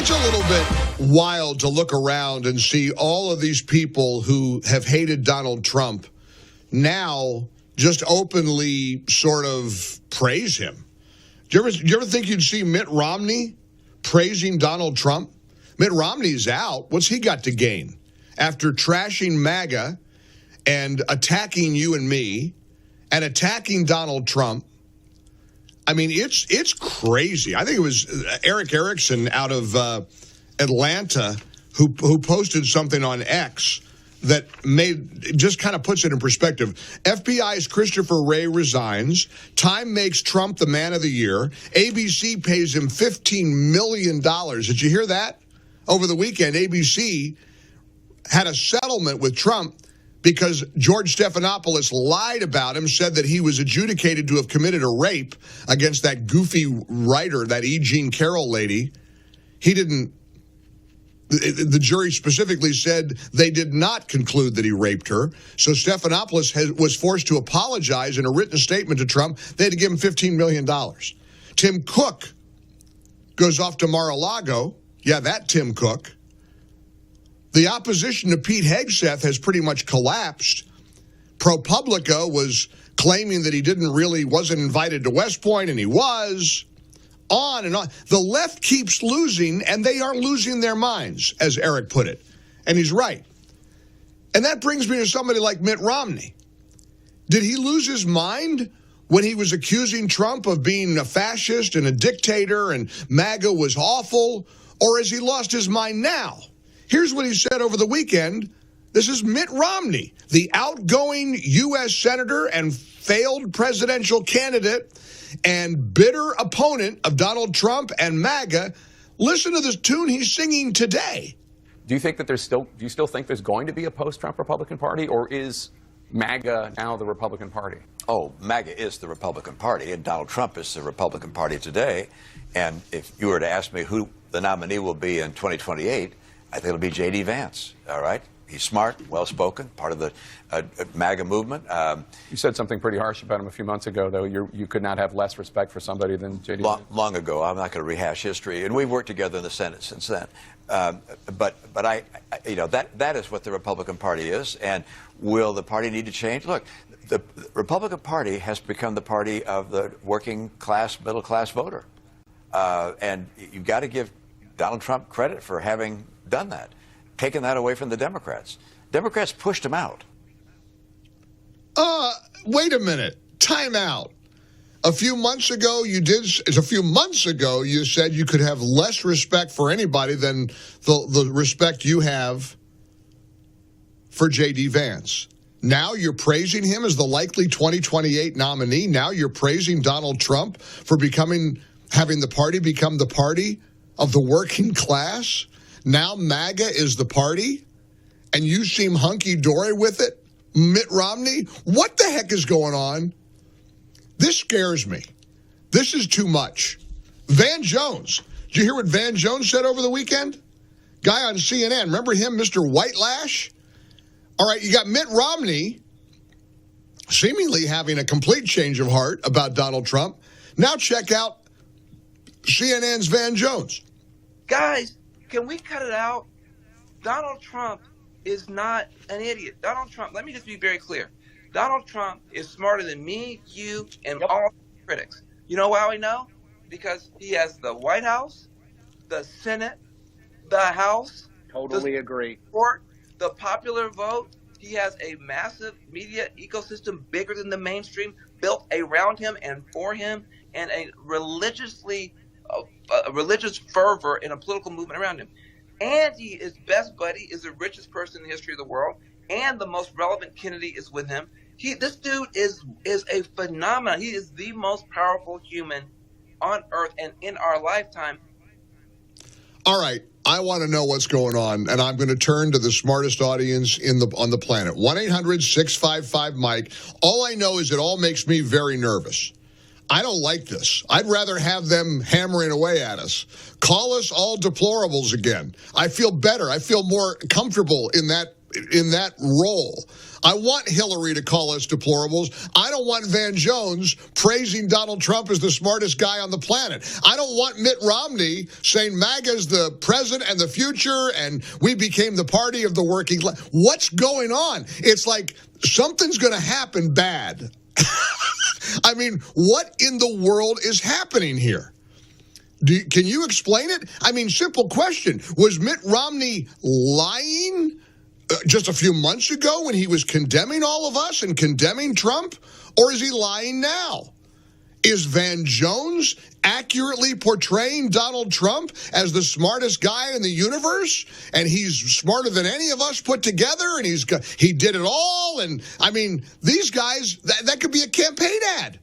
It's a little bit wild to look around and see all of these people who have hated Donald Trump now just openly sort of praise him. Do you ever think you'd see Mitt Romney praising Donald Trump? Mitt Romney's out. What's he got to gain? After trashing MAGA and attacking you and me and attacking Donald Trump, I mean, it's crazy. I think it was Eric Erickson out of Atlanta who posted something on X that just kind of puts it in perspective. FBI's Christopher Wray resigns. Time makes Trump the man of the year. ABC pays him $15 million. Did you hear that? Over the weekend, ABC had a settlement with Trump because George Stephanopoulos lied about him, said that he was adjudicated to have committed a rape against that goofy writer, that E. Jean Carroll lady. He didn't. The jury specifically said they did not conclude that he raped her. So Stephanopoulos was forced to apologize in a written statement to Trump. They had to give him $15 million. Tim Cook goes off to Mar-a-Lago. Yeah, that Tim Cook. The opposition to Pete Hegseth has pretty much collapsed. ProPublica was claiming that he wasn't invited to West Point, and he was. On and on. The left keeps losing, and they are losing their minds, as Eric put it. And he's right. And that brings me to somebody like Mitt Romney. Did he lose his mind when he was accusing Trump of being a fascist and a dictator and MAGA was awful? Or has he lost his mind now? Here's what he said over the weekend. This is Mitt Romney, the outgoing U.S. senator and failed presidential candidate and bitter opponent of Donald Trump and MAGA. Listen to this tune he's singing today. Do you think that do you still think there's going to be a post-Trump Republican Party, or is MAGA now the Republican Party? Oh, MAGA is the Republican Party, and Donald Trump is the Republican Party today. And if you were to ask me who the nominee will be in 2028, I think it'll be J.D. Vance, all right? He's smart, well-spoken, part of the MAGA movement. You said something pretty harsh about him a few months ago, though. You could not have less respect for somebody than J.D. Vance. Long ago. I'm not going to rehash history. And we've worked together in the Senate since then. But that is what the Republican Party is. And will the party need to change? Look, the Republican Party has become the party of the working class, middle class voter. And you've got to give Donald Trump credit for having done that, taken that away from the Democrats. Democrats pushed him out. Wait a minute. Time out. A few months ago, you said you could have less respect for anybody than the respect you have for J.D. Vance. Now you're praising him as the likely 2028 nominee. Now you're praising Donald Trump for having the party become the party of the working class. Now MAGA is the party, and you seem hunky-dory with it? Mitt Romney? What the heck is going on? This scares me. This is too much. Van Jones. Did you hear what Van Jones said over the weekend? Guy on CNN. Remember him, Mr. Whitelash? All right, you got Mitt Romney seemingly having a complete change of heart about Donald Trump. Now check out CNN's Van Jones. Guys, can we cut it out? Donald Trump is not an idiot. Donald Trump, let me just be very clear. Donald Trump is smarter than me, you, and all critics. You know how I know? Because he has the White House, the Senate, the House. Totally agree. Court, the popular vote. He has a massive media ecosystem bigger than the mainstream, built around him and for him, and a religious fervor in a political movement around him. And his best buddy is the richest person in the history of the world, and the most relevant Kennedy is with him. This dude is a phenomenon. He is the most powerful human on earth and in our lifetime. All right, I want to know what's going on, and I'm going to turn to the smartest audience on the planet. 1-800-655-MIKE. All I know is it all makes me very nervous. I don't like this. I'd rather have them hammering away at us. Call us all deplorables again. I feel better. I feel more comfortable in that in that role. I want Hillary to call us deplorables. I don't want Van Jones praising Donald Trump as the smartest guy on the planet. I don't want Mitt Romney saying MAGA's the present and the future and we became the party of the working class. What's going on? It's like something's going to happen bad. I mean, what in the world is happening here? Can you explain it? I mean, simple question. Was Mitt Romney lying just a few months ago when he was condemning all of us and condemning Trump? Or is he lying now? Is Van Jones accurately portraying Donald Trump as the smartest guy in the universe? And he's smarter than any of us put together, and he did it all. And, I mean, these guys, that could be a campaign ad.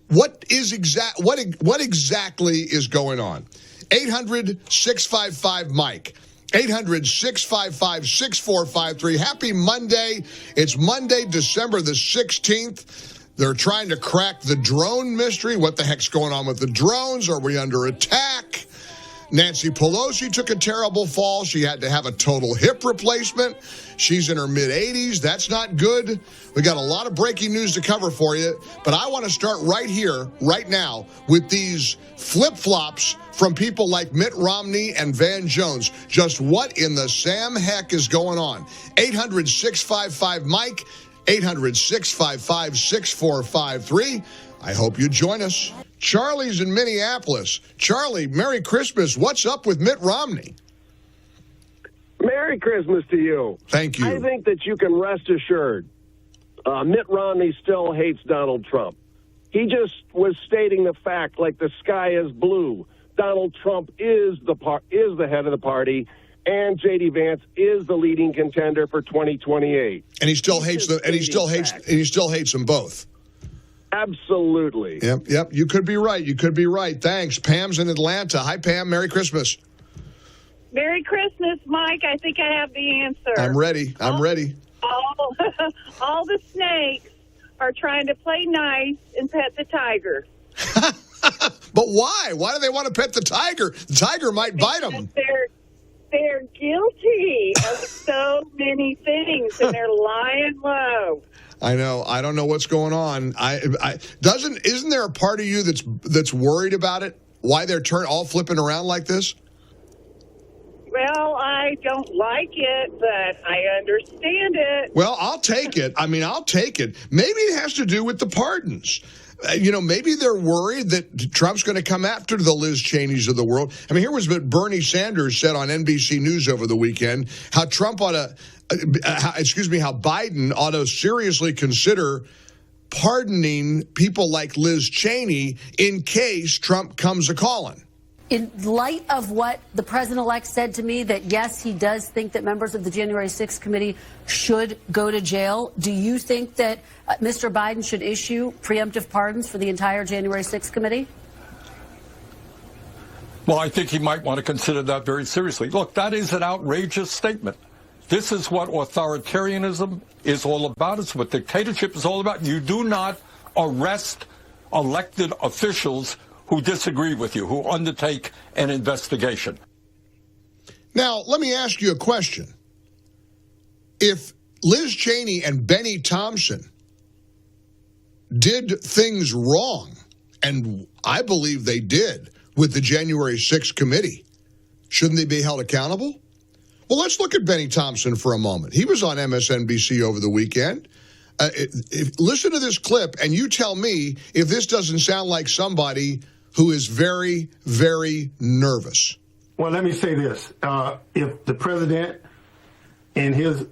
What exactly is going on? 800-655-MIKE. 800-655-6453. Happy Monday. It's Monday, December the 16th. They're trying to crack the drone mystery. What the heck's going on with the drones? Are we under attack? Nancy Pelosi took a terrible fall. She had to have a total hip replacement. She's in her mid-80s. That's not good. We got a lot of breaking news to cover for you, but I want to start right here, right now, with these flip-flops from people like Mitt Romney and Van Jones. Just what in the Sam heck is going on? 800-655-MIKE, 800-655-6453. I hope you join us. Charlie's in Minneapolis. Charlie, Merry Christmas. What's up with Mitt Romney? Merry Christmas to you. Thank you. I think that you can rest assured Mitt Romney still hates Donald Trump. He just was stating the fact like the sky is blue. Donald Trump is the head of the party, and J.D. Vance is the leading contender for 2028. And he still hates them. And he still hates them both. Absolutely. Yep. You could be right. Thanks. Pam's in Atlanta. Hi, Pam. Merry Christmas. Merry Christmas, Mike. I think I have the answer. I'm ready. All the snakes are trying to play nice and pet the tiger. But why? Why do they want to pet the tiger? The tiger might bite them. They're guilty of so many things, and they're lying low. I know. I don't know what's going on. Isn't there a part of you that's worried about it? Why they're all flipping around like this? Well, I don't like it, but I understand it. Well, I'll take it. I'll take it. Maybe it has to do with the pardons. Maybe they're worried that Trump's going to come after the Liz Cheneys of the world. Here was what Bernie Sanders said on NBC News over the weekend, how Biden ought to seriously consider pardoning people like Liz Cheney in case Trump comes a-calling. In light of what the president-elect said to me, that yes, he does think that members of the January 6th committee should go to jail, do you think that Mr. Biden should issue preemptive pardons for the entire January 6th committee? Well, I think he might want to consider that very seriously. Look, that is an outrageous statement. This is what authoritarianism is all about. It's what dictatorship is all about. You do not arrest elected officials who disagree with you, who undertake an investigation. Now, let me ask you a question. If Liz Cheney and Benny Thompson did things wrong, and I believe they did with the January 6th committee, shouldn't they be held accountable? Well, let's look at Benny Thompson for a moment. He was on MSNBC over the weekend. Listen to this clip, and you tell me if this doesn't sound like somebody who is very, very nervous. Well, let me say this. If the president, in his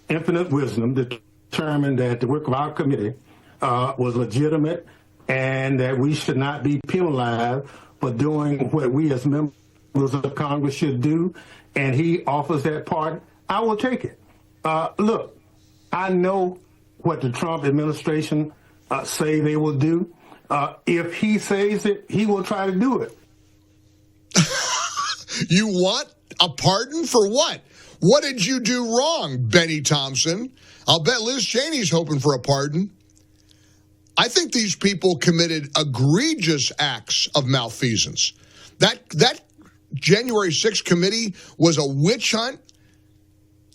infinite wisdom, determined that the work of our committee was legitimate and that we should not be penalized for doing what we as members of Congress should do, and he offers that pardon, I will take it. Look, I know what the Trump administration say they will do. If he says it, he will try to do it. You want a pardon for what? What did you do wrong, Benny Thompson? I'll bet Liz Cheney's hoping for a pardon. I think these people committed egregious acts of malfeasance. That January 6th committee was a witch hunt,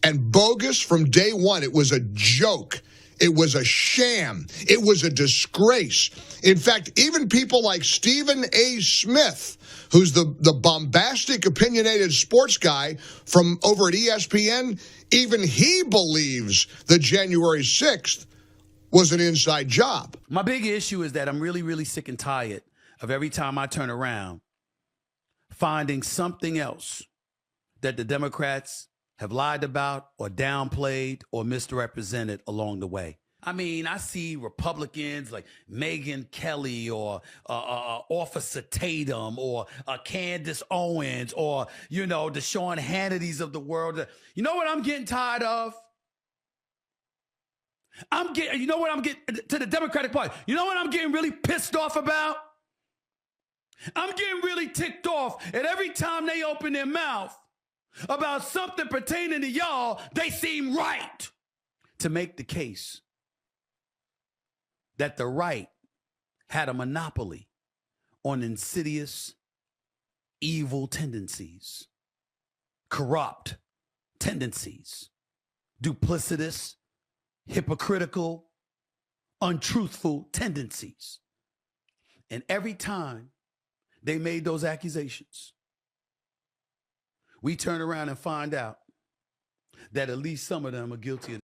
and bogus from day one. It was a joke. It was a sham. It was a disgrace. In fact, even people like Stephen A. Smith, who's the bombastic, opinionated sports guy from over at ESPN, even he believes that January 6th was an inside job. My big issue is that I'm really, really sick and tired of every time I turn around finding something else that the Democrats have lied about or downplayed or misrepresented along the way. I mean, I see Republicans like Megyn Kelly or Officer Tatum or Candace Owens or, you know, the Sean Hannitys of the world. You know what I'm getting tired of? You know what I'm getting to the Democratic Party? You know what I'm getting really pissed off about? I'm getting really ticked off at every time they open their mouth about something pertaining to y'all, they seem right to make the case that the right had a monopoly on insidious, evil tendencies, corrupt tendencies, duplicitous, hypocritical, untruthful tendencies. And every time they made those accusations, we turn around and find out that at least some of them are guilty of.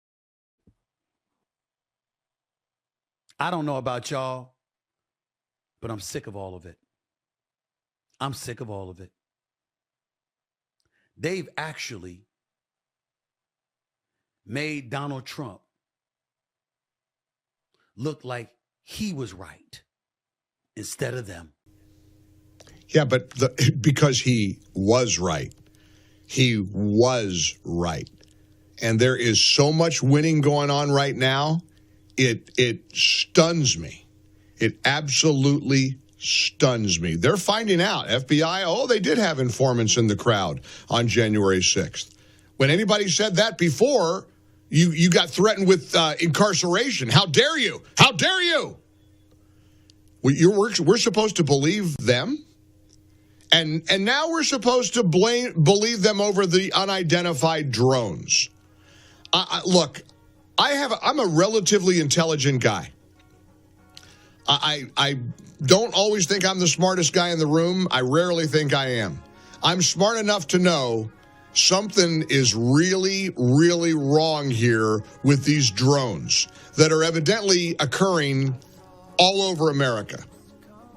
I don't know about y'all, but I'm sick of all of it. I'm sick of all of it. They've actually made Donald Trump look like he was right instead of them. Yeah, but because he was right. He was right. And there is so much winning going on right now, it stuns me. It absolutely stuns me. They're finding out. FBI, they did have informants in the crowd on January 6th. When anybody said that before, you got threatened with incarceration. How dare you? How dare you? We're supposed to believe them? And now we're supposed to believe them over the unidentified drones. Look, I'm a relatively intelligent guy. I don't always think I'm the smartest guy in the room. I rarely think I am. I'm smart enough to know something is really, really wrong here with these drones that are evidently occurring all over America.